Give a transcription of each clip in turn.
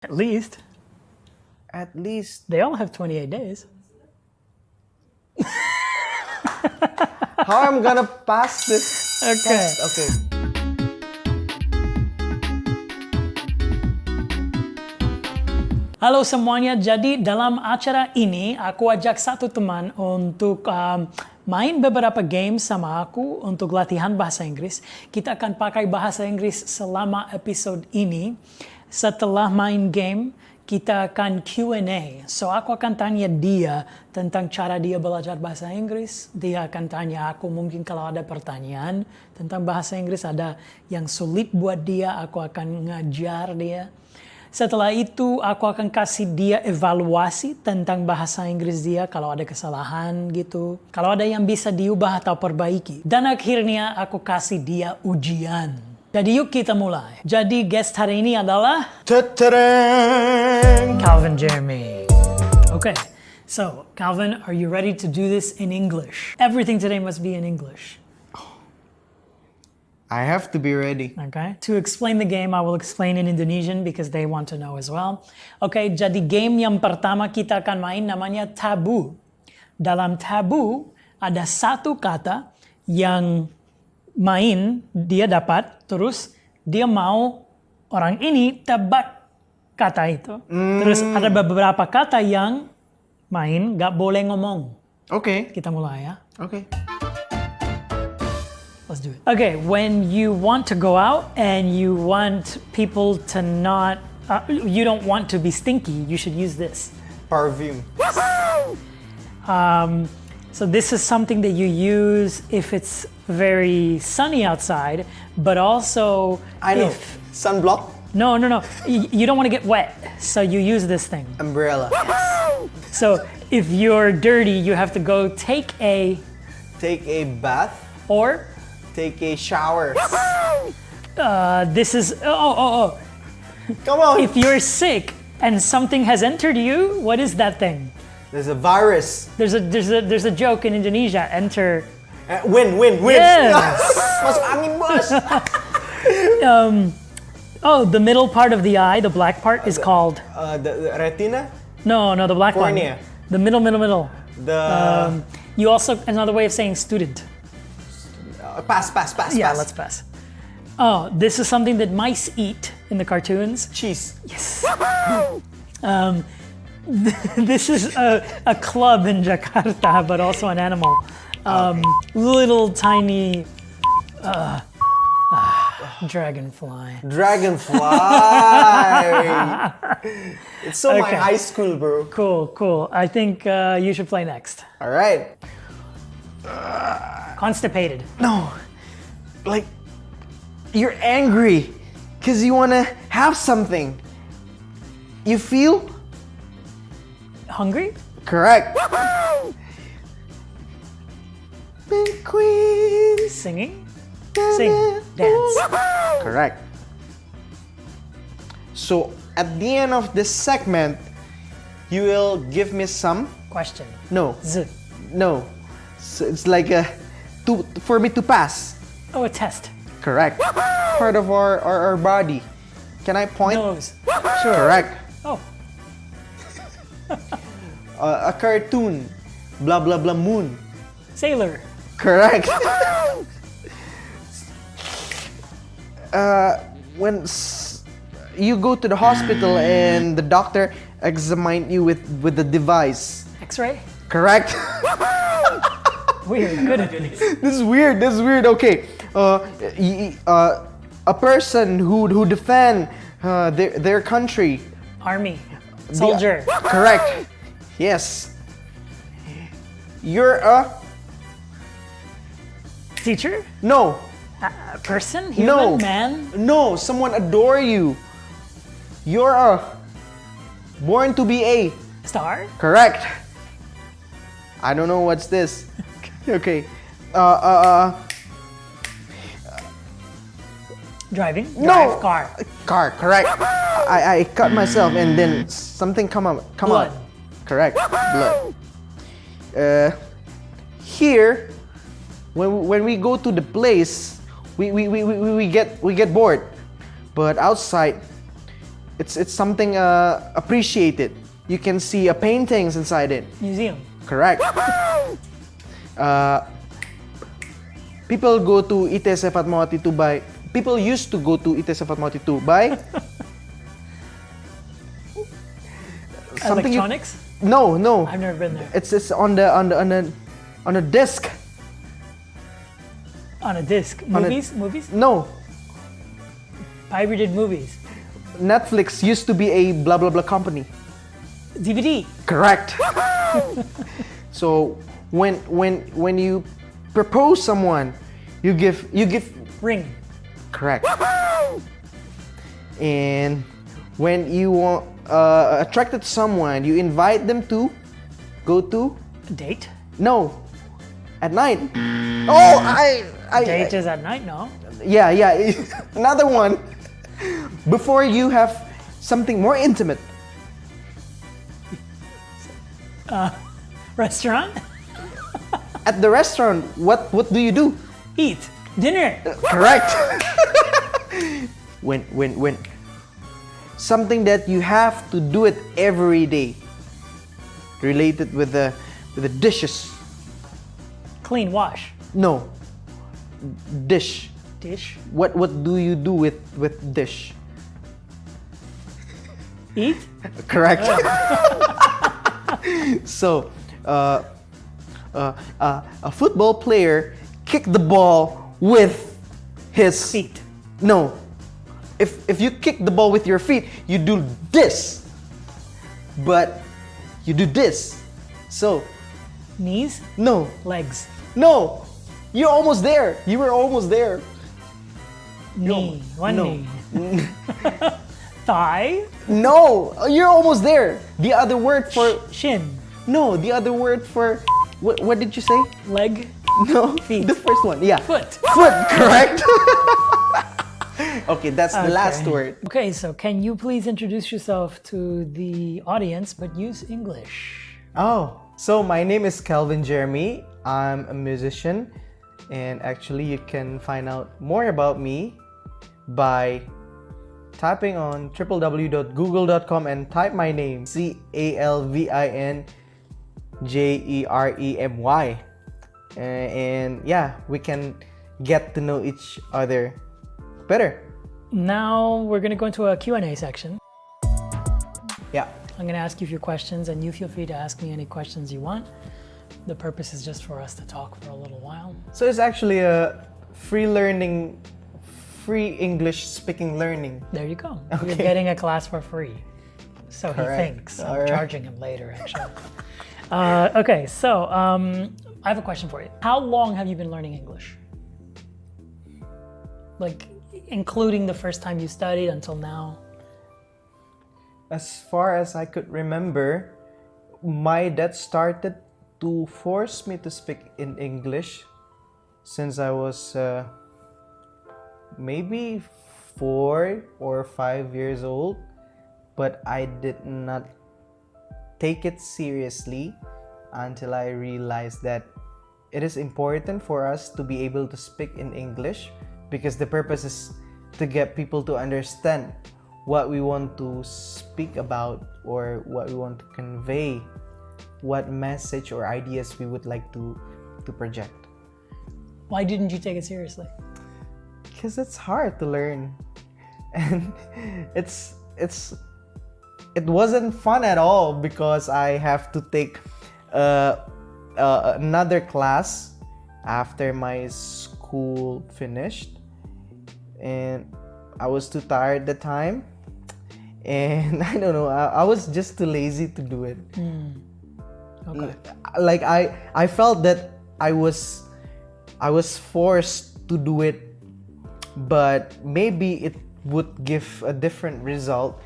At least. At least. They all have 28 days. How I'm gonna pass this Okay. test? Okay. Halo semuanya, jadi dalam acara ini aku ajak satu teman untuk main beberapa game sama aku untuk latihan bahasa Inggris. Kita akan pakai bahasa Inggris selama episode ini. Setelah main game, kita akan Q&A. So aku akan tanya dia tentang cara dia belajar bahasa Inggris. Dia akan tanya aku mungkin kalau ada pertanyaan tentang bahasa Inggris, ada yang sulit buat dia, aku akan ngajar dia. Setelah itu, aku akan kasih dia evaluasi tentang bahasa Inggris dia kalau ada kesalahan gitu. Kalau ada yang bisa diubah atau perbaiki. Dan akhirnya aku kasih dia ujian. Jadi yuk kita mulai. Jadi guest hari ini adalah Calvin Jeremy. Okay, so Calvin, are you ready to do this in English? Everything today must be in English. I have to be ready. Okay. To explain the game, I will explain in Indonesian because they want to know as well. Okay, jadi game yang pertama kita akan main namanya tabu. Dalam tabu ada satu kata yang main dia dapat, terus dia mau orang ini tebak kata itu. Terus ada beberapa kata yang main gak boleh ngomong. Okay. Kita mulai ya. Okay. Let's do it. Okay, when you want to go out and you want people to not, you don't want to be stinky, you should use this. Perfume. So this is something that you use if it's very sunny outside, but also I know. if... Sunblock. No. You don't want to get wet, so you use this thing. Umbrella. So if you're dirty, you have to go take a... Take a bath. Or... Take a shower. this is... Oh. Come on. If you're sick and something has entered you, what is that thing? There's a virus. There's a joke in Indonesia. Enter. Win. Yes. Masuk angin, bos. The middle part of the eye, the black part, is called. The retina. No, the black Cornea. one. The middle. The. You also another way of saying student. Pass. Yeah, let's pass. Oh, this is something that mice eat in the cartoons. Cheese. Yes. This is a club in Jakarta, but also an animal. Little tiny dragonfly. It's so Okay. my high school, bro. Cool. I think you should play next. All right. Constipated. No, like you're angry because you want to have something. You feel Hungry? correct. Pink queens. Singing? Sing. Dance. Correct. So at the end of this segment, you will give me some. Question. No. Z. No. So it's like for me to pass. Oh, a test. Correct. Part of our body. Can I point? Nose. Sure. Correct. Oh. A cartoon. Blah blah blah moon. Sailor. Correct. When you go to the hospital and the doctor examine you with the device. X-ray. Correct. Weird. Good at this. This is weird. Okay. A person who defend their country. Army. Soldier. Correct. Yes. You're a Teacher. no. A person. Human. No. Man. No. Someone adore you. You're a born to be a Star. correct. I don't know what's this. Okay. Driving. No. Drive. Car. Car. Correct. I cut myself and then something come Blood. out. Correct. Blood. Here, when we go to the place, we get bored, but outside It's something appreciated. You can see paintings inside it. Museum. Correct. People go to ITS Fatmawati to buy. People used to go to ITS Fatmawati to buy. Electronics? No. I've never been there. It's on the disc. On a disc. On a- Movies? No. Pirated movies. Netflix used to be a blah blah blah company. DVD. Correct. So when you propose someone, you give Ring. correct. And when you want attracted to someone, you invite them to go to Date. no at night. Oh, Date is at night, no? yeah. Another one. Before you have something more intimate. Restaurant? At the restaurant, what do you do? Eat. Dinner. Correct. when something that you have to do it every day. Related with the dishes. Clean. Wash. No. Dish. Dish. What do you do with dish? Eat. Correct. So, a football player kicked the ball with his Feet. No. If you kick the ball with your feet, you do this. But you do this. So, Knees. no. Legs. No. You're almost there. You were almost there. Knee. One no. knee. Thigh. No. You're almost there. The other word for Shin. no, the other word for what did you say? Leg. No. Feet. The first one. Yeah. Foot. Foot, correct. Okay, that's the last Okay. word. Okay, so can you please introduce yourself to the audience but use English? Oh, so my name is Kelvin Jeremy. I'm a musician, and actually you can find out more about me by typing on www.google.com and type my name, CalvinJeremy. And yeah, we can get to know each other better. Now we're going to go into a Q&A section. Yeah. I'm going to ask you a few questions and you feel free to ask me any questions you want. The purpose is just for us to talk for a little while. So it's actually a free English speaking learning. There you go. Okay. You're getting a class for free. So Correct. he thinks. I'm Alright. charging him later, actually. Okay, so I have a question for you. How long have you been learning English? Like, including the first time you studied until now? As far as I could remember, my dad started to force me to speak in English since I was maybe 4 or 5 years old, but I did not take it seriously until I realized that it is important for us to be able to speak in English because the purpose is to get people to understand what we want to speak about or what we want to convey, what message or ideas we would like to project. Why didn't you take it seriously? Because it's hard to learn, and it wasn't fun at all because I have to take another class after my school finished, and I was too tired at the time, and I don't know, I was just too lazy to do it. Okay. Like I felt that I was forced to do it, but maybe it would give a different result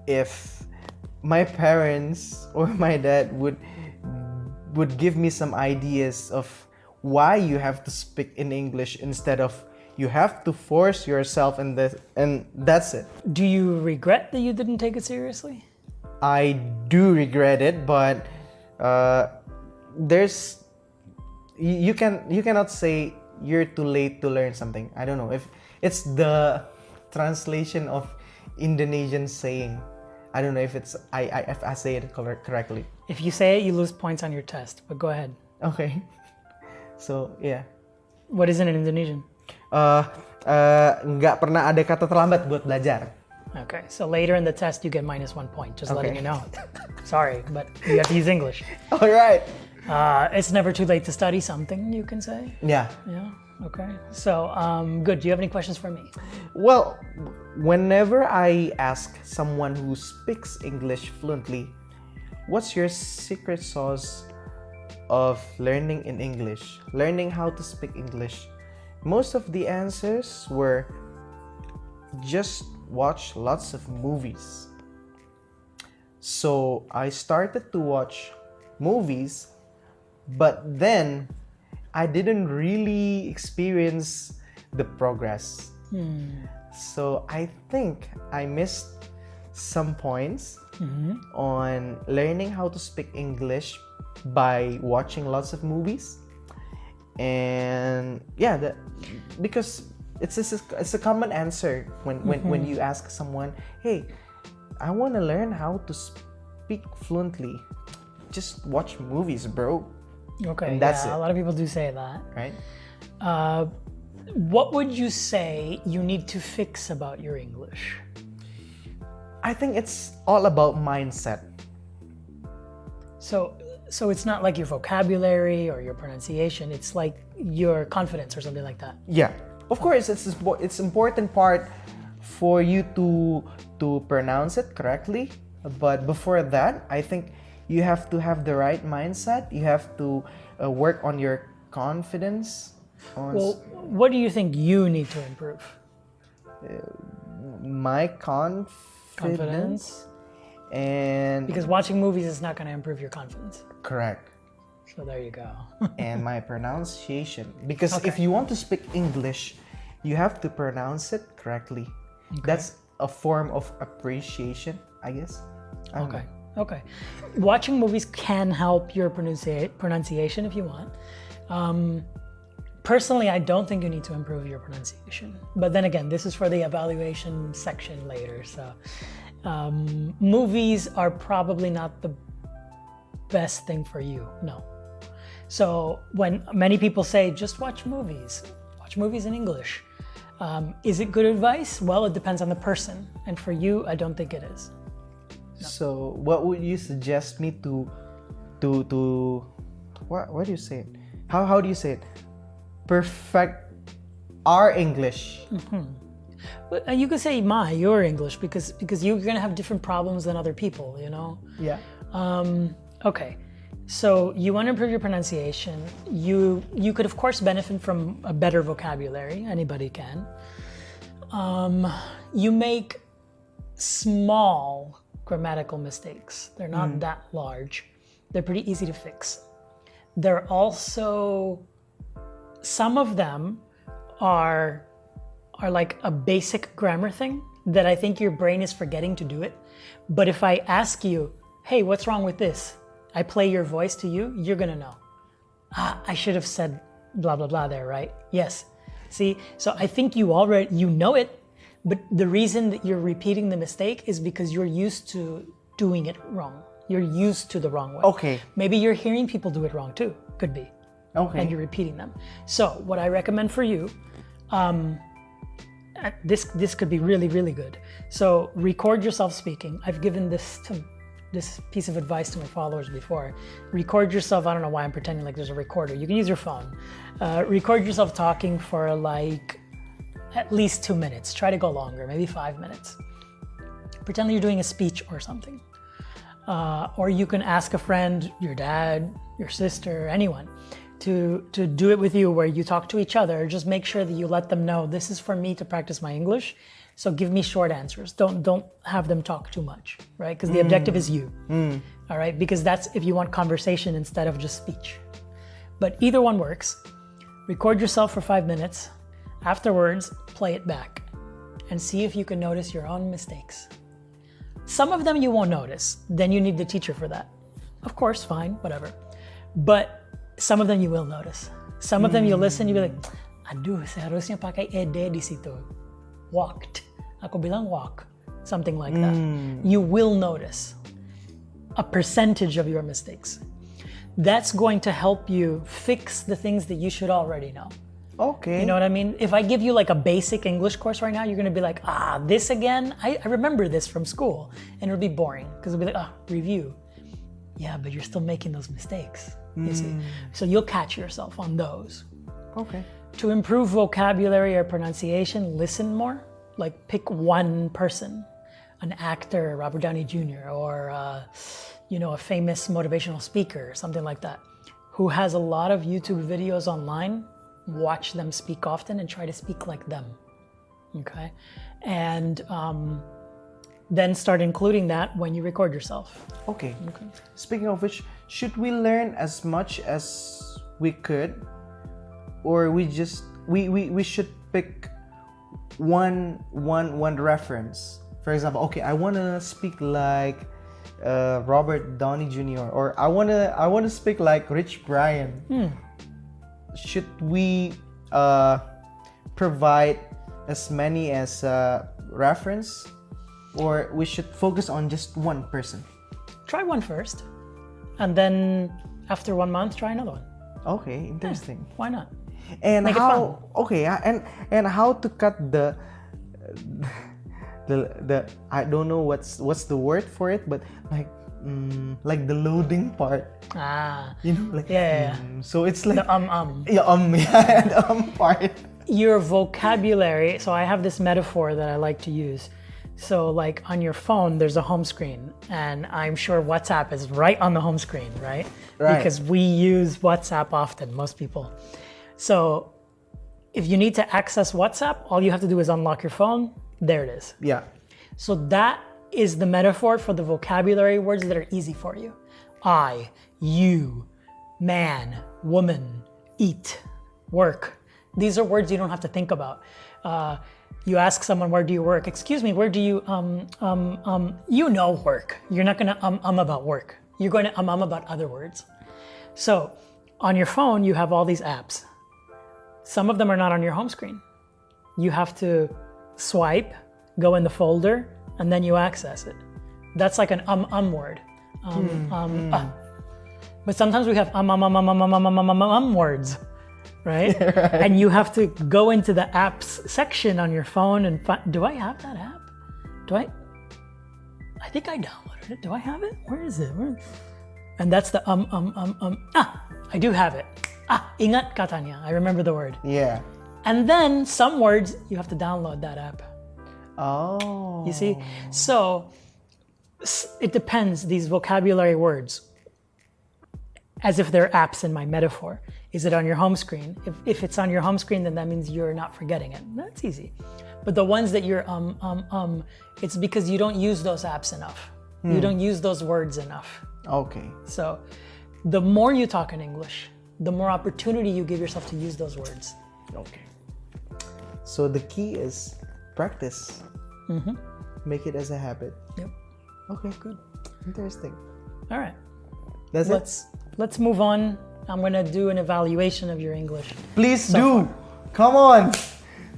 if my parents or my dad would give me some ideas of why you have to speak in English instead of you have to force yourself and that's it. Do you regret that you didn't take it seriously? I do regret it, but you cannot say you're too late to learn something. I don't know if it's the translation of Indonesian saying. I don't know if it's if I say it correctly. If you say it, you lose points on your test. But go ahead. Okay. So yeah. What is it in Indonesian? Nggak pernah ada kata terlambat buat belajar. Okay, so later in the test you get -1 point. Just letting Okay. you know. Sorry, but you have to use English. All right. It's never too late to study something, you can say. Yeah. Yeah. Okay. So good. Do you have any questions for me? Well, whenever I ask someone who speaks English fluently, what's your secret sauce of learning in English, learning how to speak English? Most of the answers were just watch lots of movies. So I started to watch movies, but then I didn't really experience the progress. So I think I missed some points on learning how to speak English by watching lots of movies. And yeah, because it's a common answer when you ask someone, hey, I want to learn how to speak fluently. Just watch movies, bro. Okay. And that's yeah, it. a lot of people do say that. Right? What would you say you need to fix about your English? I think it's all about mindset. So it's not like your vocabulary or your pronunciation. It's like your confidence or something like that. Yeah, of course, it's important part for you to pronounce it correctly. But before that, I think you have to have the right mindset. You have to work on your confidence. Well, what do you think you need to improve? My confidence. And Because watching movies is not going to improve your confidence. correct. So there you go. And my pronunciation, because Okay. if you want to speak English, you have to pronounce it correctly. That's a form of appreciation, I guess. I don't Okay. know. Okay. Watching movies can help your pronunciation if you want. Personally, I don't think you need to improve your pronunciation. But then again, this is for the evaluation section later. So movies are probably not the best thing for you. No. So when many people say, just watch movies in English. Is it good advice? Well, it depends on the person. And for you, I don't think it is. So, what would you suggest me to what do you say it? How do you say it? Perfect our English. But you could say your English because you're gonna have different problems than other people, you know. Yeah. Okay, so you want to improve your pronunciation. You could of course benefit from a better vocabulary. Anybody can. You make small grammatical mistakes. They're not that large. They're pretty easy to fix. They're also, some of them are like a basic grammar thing that I think your brain is forgetting to do it. But if I ask you, hey, what's wrong with this? I play your voice to you, you're gonna know. I should have said blah, blah, blah there, right? Yes. See, so I think you know it, but the reason that you're repeating the mistake is because you're used to doing it wrong. You're used to the wrong way. Okay. Maybe you're hearing people do it wrong too, could be. Okay. And you're repeating them. So what I recommend for you, this could be really, really good. So record yourself speaking. I've given this piece of advice to my followers before. Record yourself. I don't know why I'm pretending like there's a recorder. You can use your phone. Record yourself talking for like at least 2 minutes. Try to go longer, maybe 5 minutes. Pretend you're doing a speech or something. Or you can ask a friend, your dad, your sister, anyone, to do it with you where you talk to each other. Just make sure that you let them know this is for me to practice my English. So give me short answers. Don't have them talk too much, right? Because the objective is you. All right? Because that's if you want conversation instead of just speech. But either one works. Record yourself for 5 minutes. Afterwards, play it back and see if you can notice your own mistakes. Some of them you won't notice. Then you need the teacher for that. Of course, fine, whatever. But some of them you will notice. Some of them you'll listen, you'll be like, aduh, seharusnya pakai ed di situ. Walked. Aku bilang walk. something like that. You will notice a percentage of your mistakes. That's going to help you fix the things that you should already know. Okay. You know what I mean? If I give you like a basic English course right now, you're going to be like, this again? I remember this from school. And it'll be boring because it'll be like, review. Yeah, but you're still making those mistakes, you see. So you'll catch yourself on those. Okay. To improve vocabulary or pronunciation, listen more. Like pick one person, an actor, Robert Downey Jr., or a famous motivational speaker, something like that, who has a lot of YouTube videos online. Watch them speak often and try to speak like them, okay? And then start including that when you record yourself. Okay. Speaking of which, should we learn as much as we could, or we should pick one reference? For example, okay, I want to speak like Robert Downey Jr., or I want to speak like Rich Brian. Should we provide as many as reference, or we should focus on just one person? Try one first, and then after 1 month, try another one. Okay, interesting. Why not? And Make it how? fun. Okay, and how to cut the I don't know what's the word for it, but like the loading part. Like Yeah. So it's like The the part. Your vocabulary. So I have this metaphor that I like to use. So like on your phone, there's a home screen, and I'm sure WhatsApp is right on the home screen, right? Right. Because we use WhatsApp often, most people. So if you need to access WhatsApp, all you have to do is unlock your phone. There it is. Yeah. So that is the metaphor for the vocabulary words that are easy for you. I, you, man, woman, eat, work. These are words you don't have to think about. You ask someone, where do you work? Excuse me, where do you, work. You're not gonna about work. You're going to about other words. So on your phone, you have all these apps. Some of them are not on your home screen. You have to swipe, go in the folder, and then you access it. That's like an word. But sometimes we have words, right? And you have to go into the apps section on your phone and find, do I have that app? I think I downloaded it. Do I have it? Where is it? And that's the I do have it. Ingat katanya. I remember the word. Yeah. And then some words, you have to download that app. Oh. You see? So it depends, these vocabulary words, as if they're apps in my metaphor. Is it on your home screen? If it's on your home screen, then that means you're not forgetting it. That's easy. But the ones that you're it's because you don't use those apps enough. You don't use those words enough. Okay. So the more you talk in English, the more opportunity you give yourself to use those words. Okay. So the key is practice. Make it as a habit. Yep. Okay, good. Interesting. All right. That's it. Let's move on. I'm gonna do an evaluation of your English. Please do. Come on.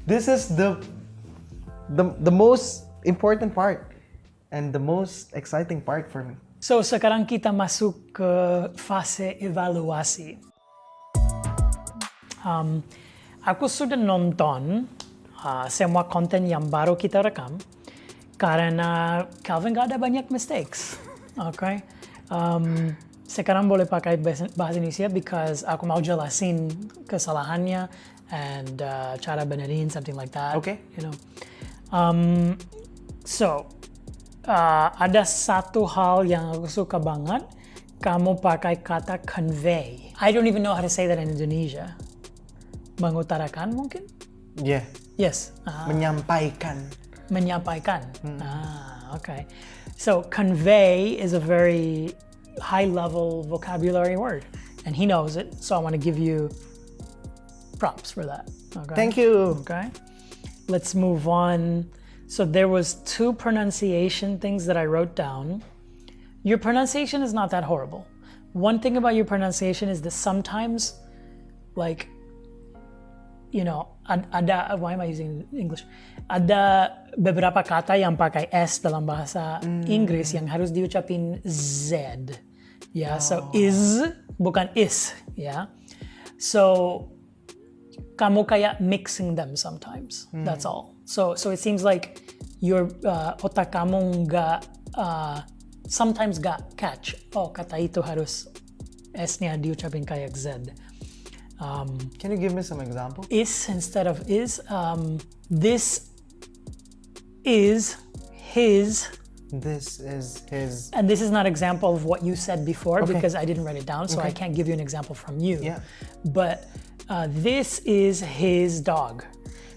This is the most important part and the most exciting part for me. So sekarang kita masuk ke fase evaluasi. Aku sudah nonton semua konten yang baru kita rekam karena Calvin gak ada banyak mistakes. Okay? Sekarang boleh pakai bahasa Indonesia because aku mau jelasin kesalahannya and cara benerin, something like that. Okay. You know. Ada satu hal yang aku suka banget. Kamu pakai kata convey. I don't even know how to say that in Indonesia. Mengutarakan mungkin? Yeah. Yes. Menyampaikan. Okay. So convey is a very high-level vocabulary word, and he knows it. So I want to give you props for that. Okay. Thank you. Okay. Let's move on. So there was 2 pronunciation things that I wrote down. Your pronunciation is not that horrible. One thing about your pronunciation is that sometimes, like, ada, why am I using English? Ada beberapa kata yang pakai S dalam bahasa Inggris yang harus diucapin Z. Ya, so is bukan is, ya. So kamu kayak mixing them sometimes. That's all. So it seems like your otak kamu sometimes nggak catch. Oh, kata itu harus S-nya diucapin kayak Z. Can you give me some example? Is instead of is. This is his. This is his. And this is not example of what you said before because I didn't write it down, so Okay. I can't give you an example from you. Yeah. But this is his dog.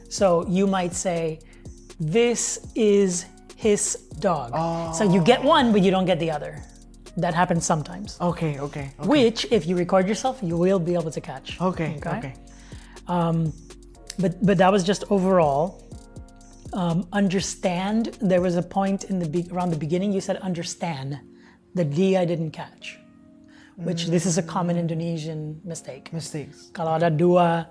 So you might say, this is his dog. So you get one, but you don't get the other. That happens sometimes. Okay. Which, if you record yourself, you will be able to catch. Okay. But that was just overall. Understand. There was a point around the beginning you said understand. The D I didn't catch. Which this is a common Indonesian mistake. Mistakes. Kalau ada dua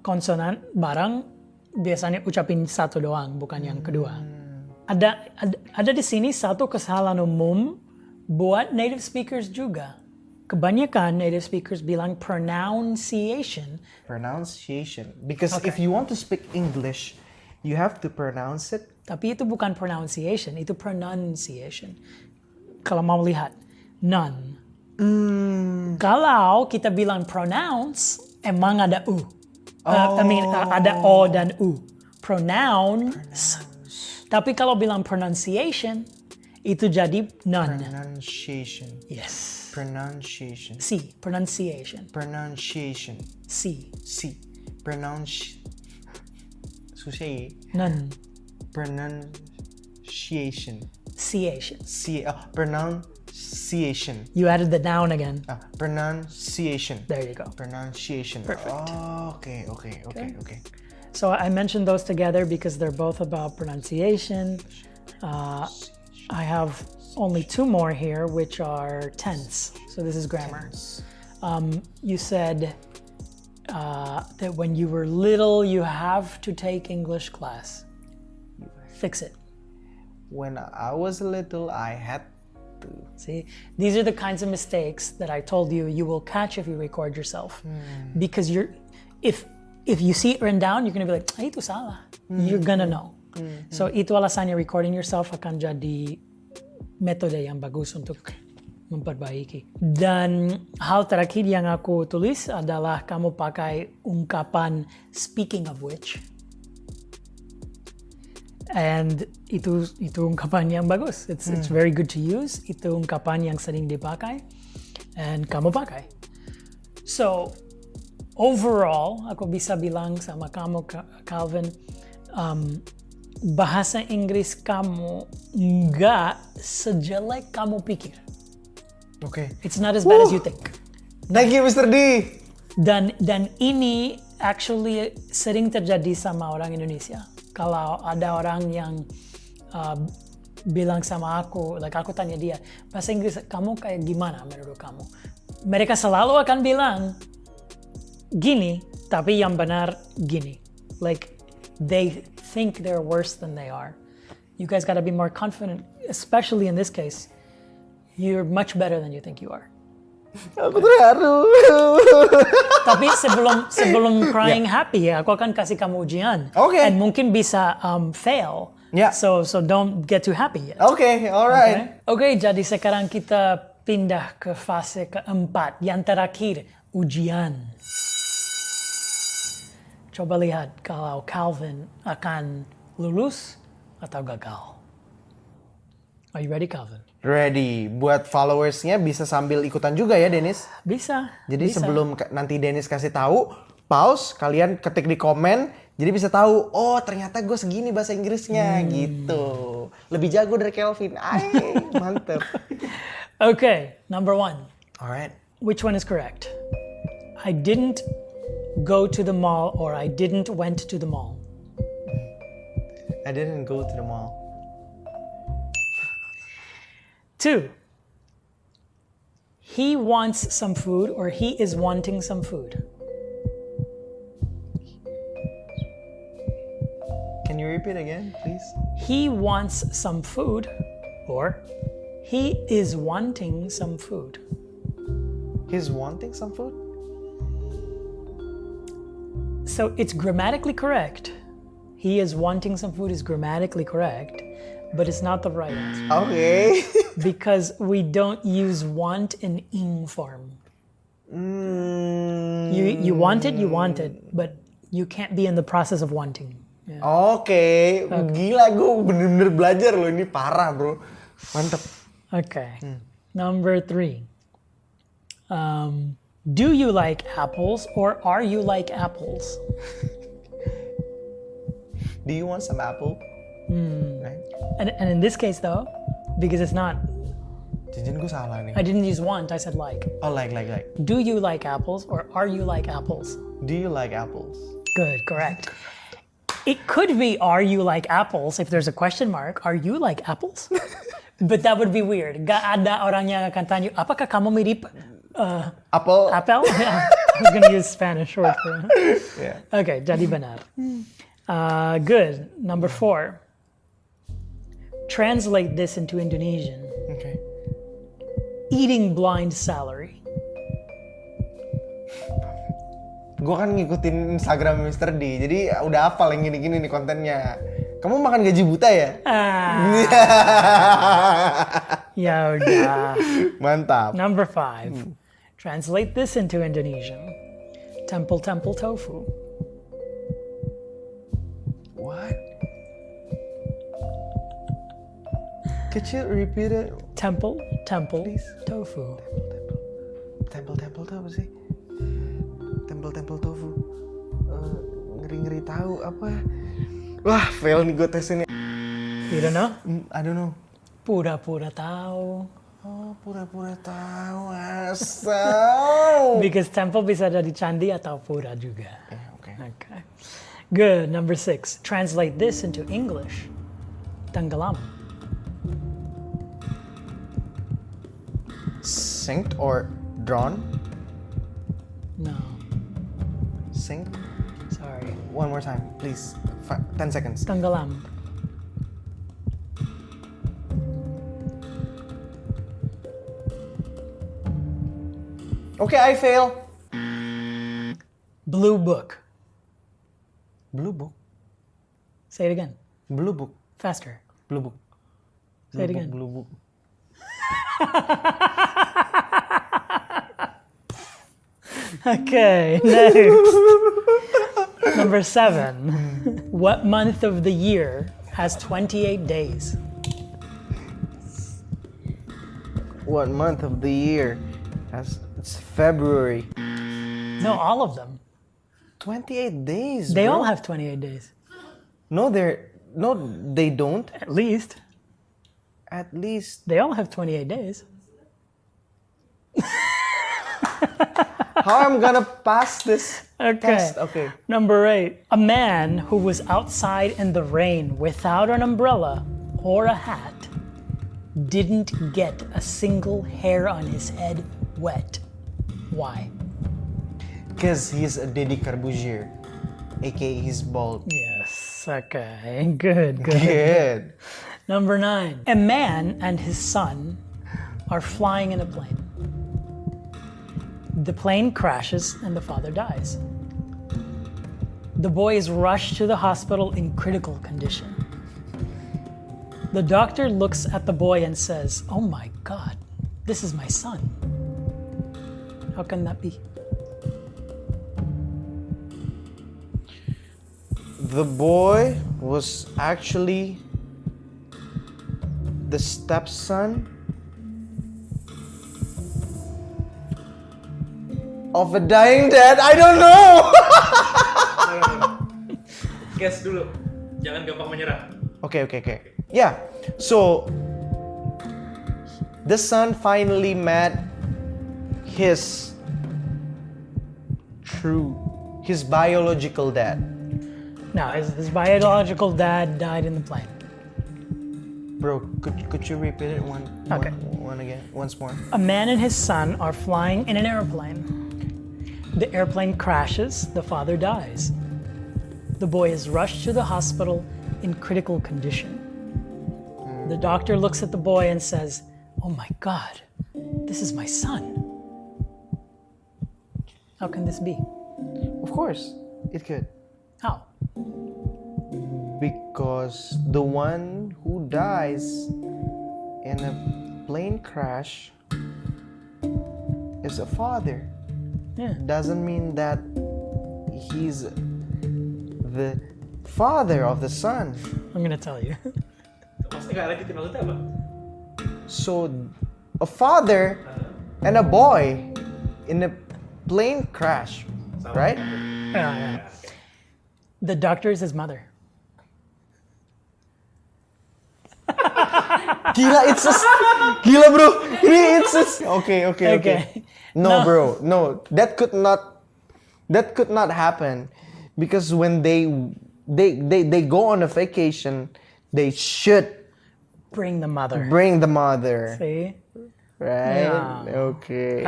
konsonan bareng, biasanya ucapin satu doang, bukan yang kedua. Ada di sini satu kesalahan umum buat native speakers juga. Kebanyakan native speakers bilang pronunciation. Pronunciation. Because if you want to speak English, you have to pronounce it. Tapi itu bukan pronunciation, itu pronunciation. Kalau mau lihat, none. Kalau kita bilang pronounce, emang ada U. Ada O dan U. Pronounce. Tapi kalau bilang pronunciation, itu jadi none. Pronunciation. Yes. Pronunciation. C. Pronunciation. Pronunciation. C. Susah. None. Pronunciation. Ciation. Pronunciation. You added the noun again. Pronunciation. There you go. Pronunciation. Perfect. Okay. So I mentioned those together because they're both about pronunciation. I have only two more here, which are tense. So this is grammar. You said that when you were little, you have to take English class. Fix it. When I was little, I had to. See, these are the kinds of mistakes that I told you will catch if you record yourself. Because if you see it written down, you're gonna be like, "Ay, itu salah." You're gonna know. So itu alasannya recording yourself akan jadi metode yang bagus untuk memperbaiki. Dan hal terakhir yang aku tulis adalah kamu pakai ungkapan speaking of which. And itu ungkapan yang bagus. It's very good to use. Itu ungkapan yang sering dipakai. And kamu pakai. So, overall, aku bisa bilang sama kamu, Calvin, bahasa Inggris kamu nggak sejelek kamu pikir. Okay. It's not as bad as you think. Thank you, Mr. D. Dan ini actually sering terjadi sama orang Indonesia. Kalau ada orang yang bilang sama aku, aku tanya dia, bahasa Inggris kamu kayak gimana menurut kamu? Mereka selalu akan bilang gini, tapi yang benar gini. They think they're worse than they are. You guys gotta be more confident, especially in this case. You're much better than you think you are. Aku terharu. Tapi sebelum crying happy, aku akan kasih kamu ujian. Okay. And mungkin bisa fail. Yeah. So don't get too happy yet. Okay, alright. Okay, jadi sekarang kita pindah ke fase keempat, yang terakhir, ujian. Coba lihat kalau Calvin akan lulus atau gagal. Are you ready, Calvin? Ready. Buat followersnya bisa sambil ikutan juga ya, Dennis? Bisa. Jadi bisa. sebelum nanti Dennis kasih tahu, pause, kalian ketik di komen, jadi bisa tahu, oh ternyata gue segini bahasa Inggrisnya, gitu. Lebih jago dari Calvin. Mantep. Okay, number 1. Alright. Which one is correct? I didn't go to the mall or I didn't went to the mall. I didn't go to the mall. 2. He wants some food or he is wanting some food. you repeat again, please? He wants some food, or he is wanting some food. He's wanting some food? So it's grammatically correct. He is wanting some food is grammatically correct, but it's not the right answer. Okay. Because we don't use want in ing form. You want it, but you can't be in the process of wanting. Yeah. Oke. Gila, gue bener-bener belajar loh, ini parah bro. Mantep. Okay. Number 3. Do you like apples or are you like apples? Do you want some apple? Right? And in this case though, because it's not, Jajan gue salah nih. I didn't use want, I said like. Oh, like. Do you like apples or are you like apples? Do you like apples? Good, correct. It could be are you like apples if there's a question mark. Are you like apples? But that would be weird. Gak ada orang yang akan tanya, apakah kamu mirip Apple? apel? Yeah, I was going to use Spanish word for it. Yeah. Okay, jadi benar. Good. Number 4. Translate this into Indonesian. Okay. Eating blind salary. Gue kan ngikutin Instagram Mr D, jadi udah hafal yang gini-gini nih kontennya. Kamu makan gaji buta ya? Ya udah. Mantap. Number 5. Translate this into Indonesian. Temple tofu. What? Could you repeat it? Temple Please. tofu. Temple tuh apa sih? Temple tofu. Ngeri tahu apa? Wah, fail nih gue tes ini. You don't know? I don't know. Pura-pura tahu. Oh, pura-pura tahu asal. Because temple bisa ada di candi atau pura juga. Okay. Okay. Good. Number 6. Translate this into English. Tenggelam. Synced or drawn? No. Synced? Sorry. One more time, please. 10 seconds. Tenggelam. Okay, I fail. Blue book. Blue book. Say it again. Blue book. Faster. Blue book. Say it again. Blue book. Okay, next. Number 7. What month of the year has 28 days? What month of the year? It's February. No, all of them. 28 days. They bro. all have 28 days. No, they don't. At least. At least. They all have 28 days. How I'm gonna pass this Okay. test? Okay. Number 8. A man who was outside in the rain without an umbrella or a hat didn't get a single hair on his head wet. Why? Because he's a Deddy Corbuzier, aka he's bald. Yes. Okay. Good. Good. Number 9. A man and his son are flying in a plane. The plane crashes and the father dies. The boy is rushed to the hospital in critical condition. The doctor looks at the boy and says, "Oh my God, this is my son." How can that be? The boy was actually the stepson of a dying dad. I don't know. Guess dulu, jangan gampang menyerah. Okay. Yeah. So the son finally met his biological dad. No, his biological dad died in the plane. Bro, could you repeat it Okay. once more? A man and his son are flying in an airplane. The airplane crashes, the father dies. The boy is rushed to the hospital in critical condition. The doctor looks at the boy and says, "Oh my God, this is my son." How can this be? Of course, it could. How? Because the one who dies in a plane crash is a father. Yeah. Doesn't mean that he's the father of the son. I'm gonna tell you. Maksudnya nggak lanjutin maksudnya apa? So, a father and a boy in a plane crash, right? Yeah. The doctor is his mother. Gila bro, okay. No bro, no, that could not happen, because when they go on a vacation, they should Bring the mother. bring the mother, See? right? Yeah. Okay.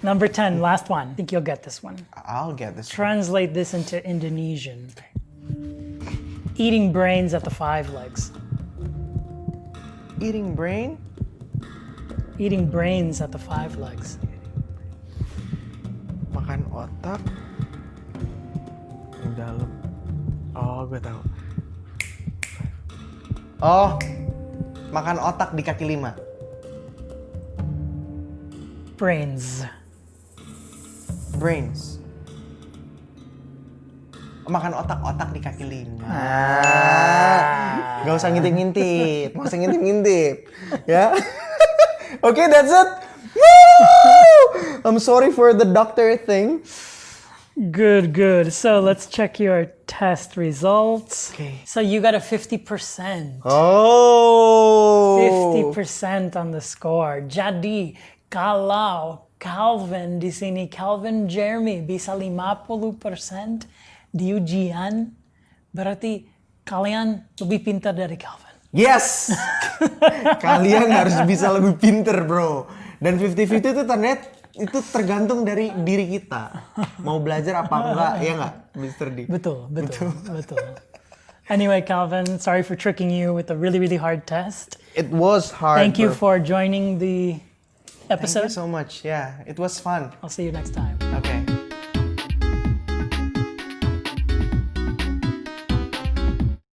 Number 10, last one. I think you'll get this one. I'll get this. Translate this into Indonesian. Eating brains at the 5 legs. Eating brain? Eating brains at the 5 legs. Makan otak yang dalam. Oh, gue tahu. Oh, makan otak di kaki 5. Brains. Brains. Makan otak-otak di kaki 5. Gak usah ngintip-ngintip. Ya. Okay, that's it. Woo! I'm sorry for the doctor thing. Good. So let's check your test results. Okay. So you got a 50%. Oh. 50% on the score. Jadi, kalau Calvin di sini, Calvin Jeremy bisa 50% di ujian, berarti kalian lebih pintar dari Calvin. Yes. Kalian harus bisa lebih pinter, bro. Dan 50-50 itu ternyata itu tergantung dari diri kita. Mau belajar apa enggak, ya enggak, Mr. D? Betul. Anyway, Calvin, sorry for tricking you with a really, really hard test. It was hard. Thank you bro. for joining the Thank episode. you so much. Yeah, it was fun. I'll see you next time.